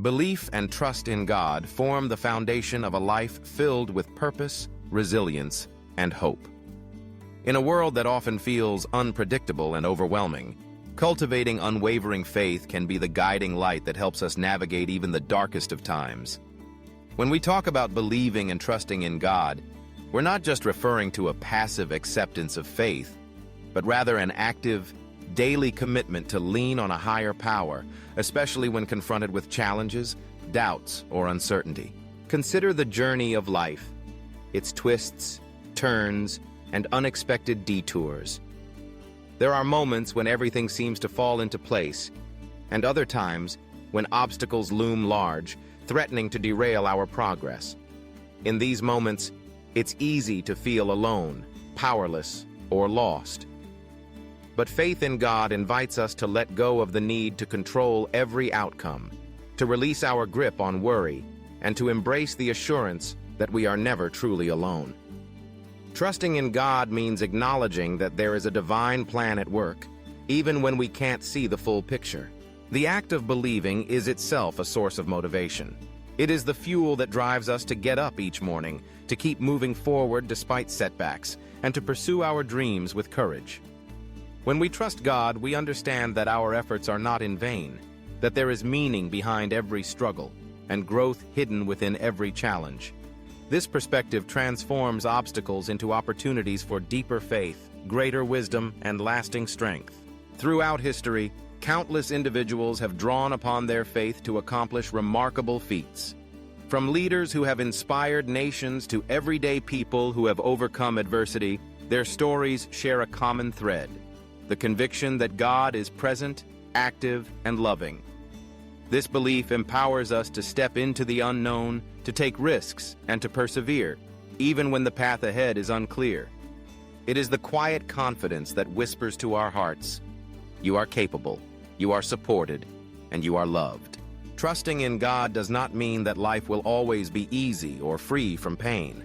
Belief and trust in God form the foundation of a life filled with purpose, resilience, and hope. In a world that often feels unpredictable and overwhelming, cultivating unwavering faith can be the guiding light that helps us navigate even the darkest of times. When we talk about believing and trusting in God, we're not just referring to a passive acceptance of faith, but rather an active, daily commitment to lean on a higher power, especially when confronted with challenges, doubts, or uncertainty. Consider the journey of life, its twists, turns, and unexpected detours. There are moments when everything seems to fall into place, and other times when obstacles loom large, threatening to derail our progress. In these moments, it's easy to feel alone, powerless, or lost. But faith in God invites us to let go of the need to control every outcome, to release our grip on worry, and to embrace the assurance that we are never truly alone. Trusting in God means acknowledging that there is a divine plan at work, even when we can't see the full picture. The act of believing is itself a source of motivation. It is the fuel that drives us to get up each morning, to keep moving forward despite setbacks, and to pursue our dreams with courage. When we trust God, we understand that our efforts are not in vain, that there is meaning behind every struggle, and growth hidden within every challenge. This perspective transforms obstacles into opportunities for deeper faith, greater wisdom, and lasting strength. Throughout history, countless individuals have drawn upon their faith to accomplish remarkable feats. From leaders who have inspired nations to everyday people who have overcome adversity, their stories share a common thread: the conviction that God is present, active, and loving. This belief empowers us to step into the unknown, to take risks, and to persevere, even when the path ahead is unclear. It is the quiet confidence that whispers to our hearts, "You are capable, you are supported, and you are loved." Trusting in God does not mean that life will always be easy or free from pain.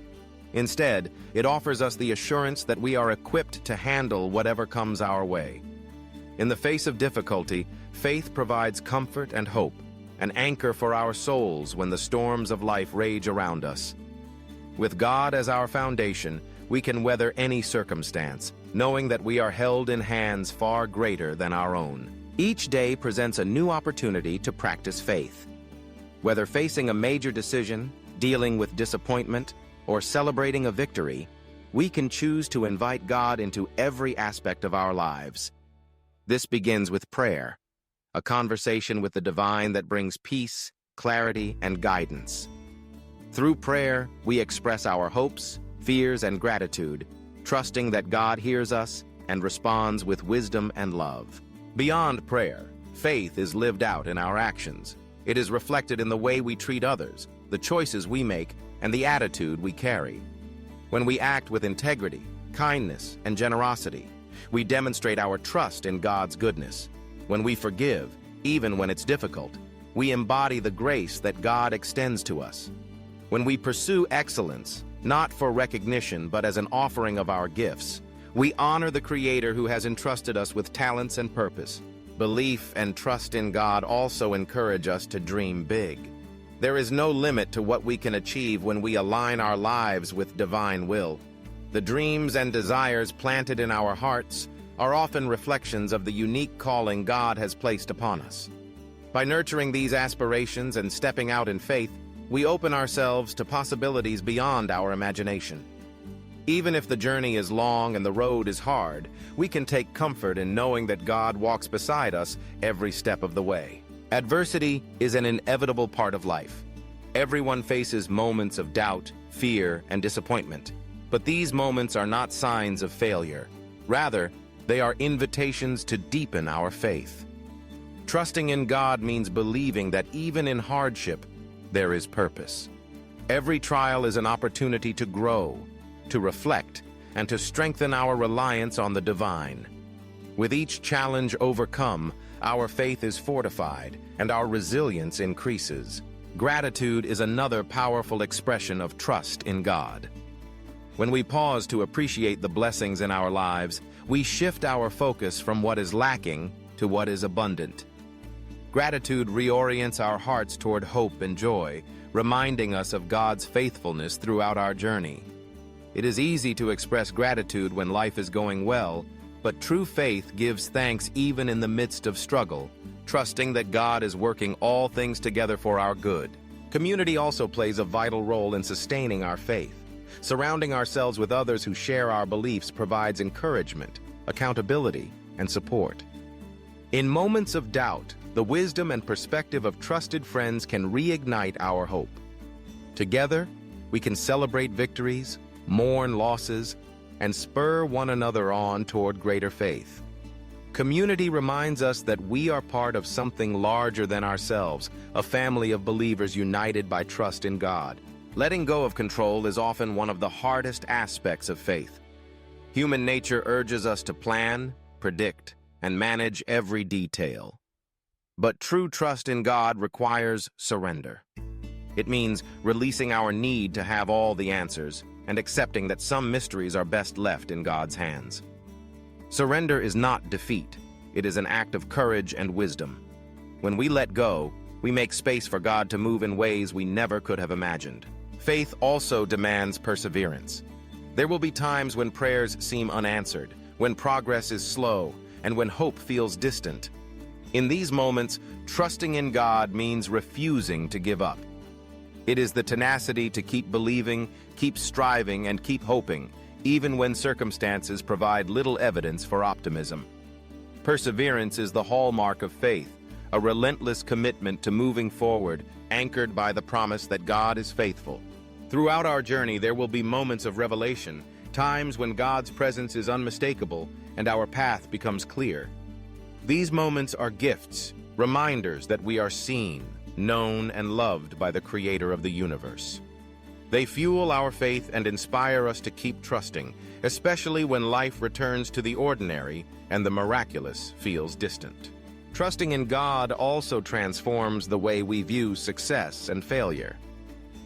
Instead, it offers us the assurance that we are equipped to handle whatever comes our way. In the face of difficulty, faith provides comfort and hope, an anchor for our souls when the storms of life rage around us. With God as our foundation, we can weather any circumstance, knowing that we are held in hands far greater than our own. Each day presents a new opportunity to practice faith. Whether facing a major decision, dealing with disappointment, or celebrating a victory, we can choose to invite God into every aspect of our lives. This begins with prayer, a conversation with the divine that brings peace, clarity, and guidance. Through prayer, we express our hopes, fears, and gratitude, trusting that God hears us and responds with wisdom and love. Beyond prayer, faith is lived out in our actions. It is reflected in the way we treat others, the choices we make, and the attitude we carry. When we act with integrity, kindness, and generosity, we demonstrate our trust in God's goodness. When we forgive, even when it's difficult, we embody the grace that God extends to us. When we pursue excellence, not for recognition but as an offering of our gifts, we honor the Creator who has entrusted us with talents and purpose. Belief and trust in God also encourage us to dream big. There is no limit to what we can achieve when we align our lives with divine will. The dreams and desires planted in our hearts are often reflections of the unique calling God has placed upon us. By nurturing these aspirations and stepping out in faith, we open ourselves to possibilities beyond our imagination. Even if the journey is long and the road is hard, we can take comfort in knowing that God walks beside us every step of the way. Adversity is an inevitable part of life. Everyone faces moments of doubt, fear, and disappointment. But these moments are not signs of failure. Rather, they are invitations to deepen our faith. Trusting in God means believing that even in hardship, there is purpose. Every trial is an opportunity to grow, to reflect, and to strengthen our reliance on the divine. With each challenge overcome, our faith is fortified and our resilience increases. Gratitude is another powerful expression of trust in God. When we pause to appreciate the blessings in our lives, we shift our focus from what is lacking to what is abundant. Gratitude reorients our hearts toward hope and joy, reminding us of God's faithfulness throughout our journey. It is easy to express gratitude when life is going well, but true faith gives thanks even in the midst of struggle, trusting that God is working all things together for our good. Community also plays a vital role in sustaining our faith. Surrounding ourselves with others who share our beliefs provides encouragement, accountability, and support. In moments of doubt, the wisdom and perspective of trusted friends can reignite our hope. Together, we can celebrate victories, mourn losses, and spur one another on toward greater faith. Community reminds us that we are part of something larger than ourselves, a family of believers united by trust in God. Letting go of control is often one of the hardest aspects of faith. Human nature urges us to plan, predict, and manage every detail. But true trust in God requires surrender. It means releasing our need to have all the answers and accepting that some mysteries are best left in God's hands. Surrender is not defeat. It is an act of courage and wisdom. When we let go, we make space for God to move in ways we never could have imagined. Faith also demands perseverance. There will be times when prayers seem unanswered, when progress is slow, and when hope feels distant. In these moments, trusting in God means refusing to give up. It is the tenacity to keep believing, keep striving, and keep hoping, even when circumstances provide little evidence for optimism. Perseverance is the hallmark of faith, a relentless commitment to moving forward, anchored by the promise that God is faithful. Throughout our journey, there will be moments of revelation, times when God's presence is unmistakable and our path becomes clear. These moments are gifts, reminders that we are seen, known, and loved by the Creator of the universe. They fuel our faith and inspire us to keep trusting, especially when life returns to the ordinary and the miraculous feels distant. Trusting in God also transforms the way we view success and failure.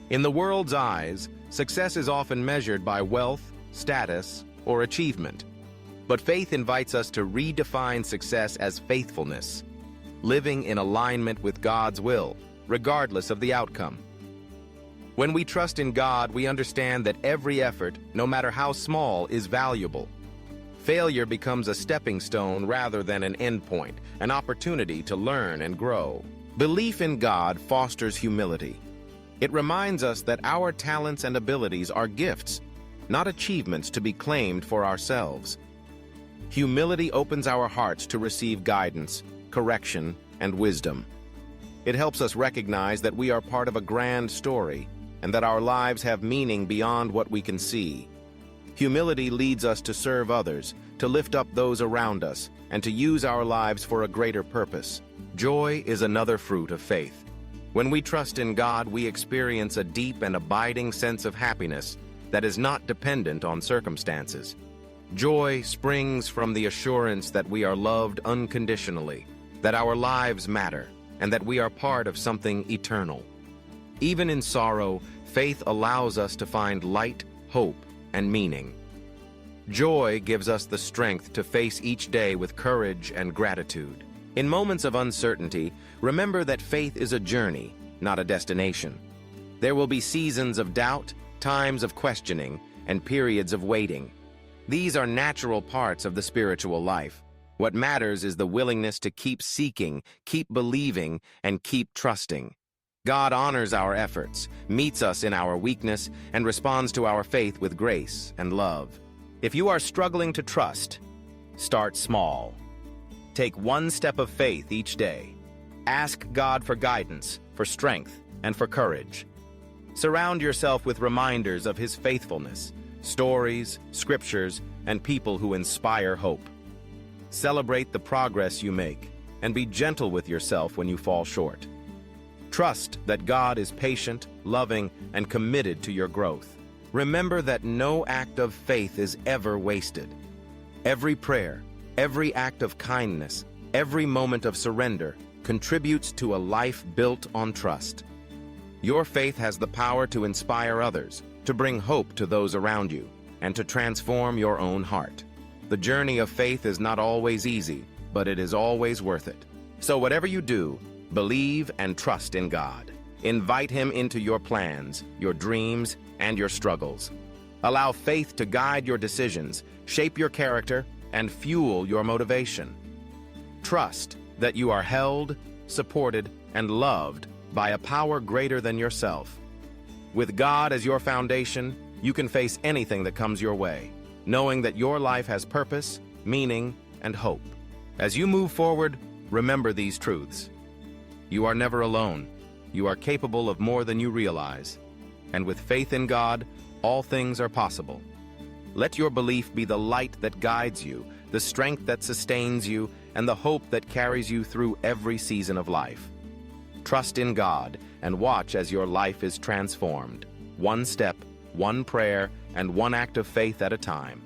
In the world's eyes, success is often measured by wealth, status, or achievement. But faith invites us to redefine success as faithfulness, living in alignment with God's will, regardless of the outcome. When we trust in God, we understand that every effort, no matter how small, is valuable. Failure becomes a stepping stone rather than an endpoint, an opportunity to learn and grow. Belief in God fosters humility. It reminds us that our talents and abilities are gifts, not achievements to be claimed for ourselves. Humility opens our hearts to receive guidance, correction, and wisdom. It helps us recognize that we are part of a grand story and that our lives have meaning beyond what we can see. Humility leads us to serve others, to lift up those around us, and to use our lives for a greater purpose. Joy is another fruit of faith. When we trust in God, we experience a deep and abiding sense of happiness that is not dependent on circumstances. Joy springs from the assurance that we are loved unconditionally, that our lives matter, and that we are part of something eternal. Even in sorrow, faith allows us to find light, hope, and meaning. Joy gives us the strength to face each day with courage and gratitude. In moments of uncertainty, remember that faith is a journey, not a destination. There will be seasons of doubt, times of questioning, and periods of waiting. These are natural parts of the spiritual life. What matters is the willingness to keep seeking, keep believing, and keep trusting. God honors our efforts, meets us in our weakness, and responds to our faith with grace and love. If you are struggling to trust, start small. Take one step of faith each day. Ask God for guidance, for strength, and for courage. Surround yourself with reminders of His faithfulness, stories, scriptures, and people who inspire hope. Celebrate the progress you make, and be gentle with yourself when you fall short. Trust that God is patient, loving, and committed to your growth. Remember that no act of faith is ever wasted. Every prayer, every act of kindness, every moment of surrender contributes to a life built on trust. Your faith has the power to inspire others, to bring hope to those around you, and to transform your own heart. The journey of faith is not always easy, but it is always worth it. So whatever you do, Believe and trust in God. Invite Him into your plans, your dreams, and your struggles. Allow faith to guide your decisions, shape your character, and fuel your motivation. Trust that you are held, supported, and loved by a power greater than yourself. With God as your foundation, you can face anything that comes your way, knowing that your life has purpose, meaning, and hope. As you move forward, remember these truths. You are never alone. You are capable of more than you realize. And with faith in God, all things are possible. Let your belief be the light that guides you, the strength that sustains you, and the hope that carries you through every season of life. Trust in God and watch as your life is transformed, one step, one prayer, and one act of faith at a time.